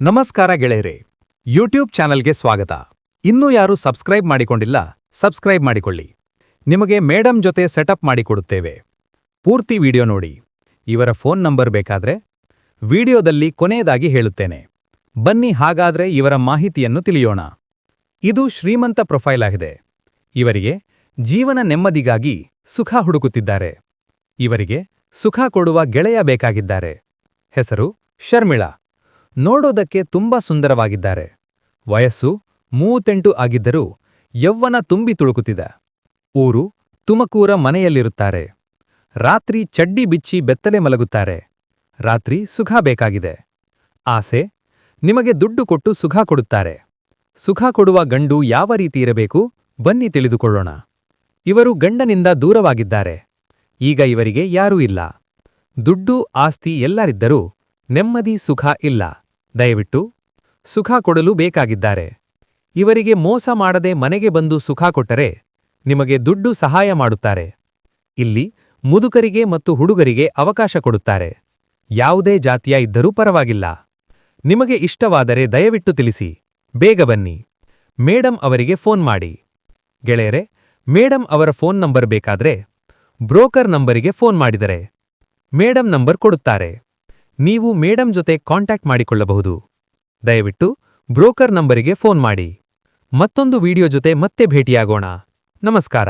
ನಮಸ್ಕಾರ ಗೆಳೆಯರೇ, ಯೂಟ್ಯೂಬ್ ಚಾನಲ್ಗೆ ಸ್ವಾಗತ. ಇನ್ನೂ ಯಾರು ಸಬ್ಸ್ಕ್ರೈಬ್ ಮಾಡಿಕೊಂಡಿಲ್ಲ, ಸಬ್ಸ್ಕ್ರೈಬ್ ಮಾಡಿಕೊಳ್ಳಿ. ನಿಮಗೆ ಮೇಡಮ್ ಜೊತೆ ಸೆಟಪ್ ಮಾಡಿಕೊಡುತ್ತೇವೆ. ಪೂರ್ತಿ ವಿಡಿಯೋ ನೋಡಿ. ಇವರ ಫೋನ್ ನಂಬರ್ ಬೇಕಾದ್ರೆ ವಿಡಿಯೋದಲ್ಲಿ ಕೊನೆಯದಾಗಿ ಹೇಳುತ್ತೇನೆ. ಬನ್ನಿ ಹಾಗಾದ್ರೆ ಇವರ ಮಾಹಿತಿಯನ್ನು ತಿಳಿಯೋಣ. ಇದು ಶ್ರೀಮಂತ ಪ್ರೊಫೈಲ್ ಆಗಿದೆ. ಇವರಿಗೆ ಜೀವನ ನೆಮ್ಮದಿಗಾಗಿ ಸುಖ ಹುಡುಕುತ್ತಿದ್ದಾರೆ. ಇವರಿಗೆ ಸುಖ ಕೊಡುವ ಗೆಳೆಯ ಬೇಕಾಗಿದ್ದಾರೆ. ಹೆಸರು ಶರ್ಮಿಳಾ. ನೋಡೋದಕ್ಕೆ ತುಂಬಾ ಸುಂದರವಾಗಿದ್ದಾರೆ. ವಯಸ್ಸು 38 ಆಗಿದ್ದರೂ ಯೌವನ ತುಂಬಿ ತುಳುಕುತ್ತಿದೆ. ಊರು ತುಮಕೂರ. ಮನೆಯಲ್ಲಿರುತ್ತಾರೆ. ರಾತ್ರಿ ಚಡ್ಡಿ ಬಿಚ್ಚಿ ಬೆತ್ತಲೆ ಮಲಗುತ್ತಾರೆ. ರಾತ್ರಿ ಸುಖ ಬೇಕಾಗಿದೆ. ಆಸೆ ನಿಮಗೆ ದುಡ್ಡು ಕೊಟ್ಟು ಸುಖ ಕೊಡುತ್ತಾರೆ. ಸುಖ ಕೊಡುವ ಗಂಡು ಯಾವ ರೀತಿ ಇರಬೇಕು ಬನ್ನಿ ತಿಳಿದುಕೊಳ್ಳೋಣ. ಇವರು ಗಂಡನಿಂದ ದೂರವಾಗಿದ್ದಾರೆ. ಈಗ ಇವರಿಗೆ ಯಾರೂ ಇಲ್ಲ. ದುಡ್ಡು ಆಸ್ತಿ ಎಲ್ಲರಿದ್ದರೂ ನೆಮ್ಮದಿ ಸುಖ ಇಲ್ಲ. ದಯವಿಟ್ಟು ಸುಖ ಕೊಡಲು ಬೇಕಾಗಿದ್ದಾರೆ. ಇವರಿಗೆ ಮೋಸ ಮಾಡದೆ ಮನೆಗೆ ಬಂದು ಸುಖ ಕೊಟ್ಟರೆ ನಿಮಗೆ ದುಡ್ಡು ಸಹಾಯ ಮಾಡುತ್ತಾರೆ. ಇಲ್ಲಿ ಮುದುಕರಿಗೆ ಮತ್ತು ಹುಡುಗರಿಗೆ ಅವಕಾಶ ಕೊಡುತ್ತಾರೆ. ಯಾವುದೇ ಜಾತಿಯ ಇದ್ದರೂ ಪರವಾಗಿಲ್ಲ. ನಿಮಗೆ ಇಷ್ಟವಾದರೆ ದಯವಿಟ್ಟು ತಿಳಿಸಿ. ಬೇಗ ಬನ್ನಿ. ಮೇಡಮ್ ಅವರಿಗೆ ಫೋನ್ ಮಾಡಿ. ಗೆಳೆಯರೆ, ಮೇಡಮ್ ಅವರ ಫೋನ್ ನಂಬರ್ ಬೇಕಾದ್ರೆ ಬ್ರೋಕರ್ ನಂಬರಿಗೆ ಫೋನ್ ಮಾಡಿದರೆ ಮೇಡಮ್ ನಂಬರ್ ಕೊಡುತ್ತಾರೆ. ನೀವು ಮೇಡಮ್ ಜೊತೆ ಕಾಂಟ್ಯಾಕ್ಟ್ ಮಾಡಿಕೊಳ್ಳಬಹುದು. ದಯವಿಟ್ಟು ಬ್ರೋಕರ್ ನಂಬರಿಗೆ ಫೋನ್ ಮಾಡಿ. ಮತ್ತೊಂದು ವಿಡಿಯೋ ಜೊತೆ ಮತ್ತೆ ಭೇಟಿಯಾಗೋಣ. ನಮಸ್ಕಾರ.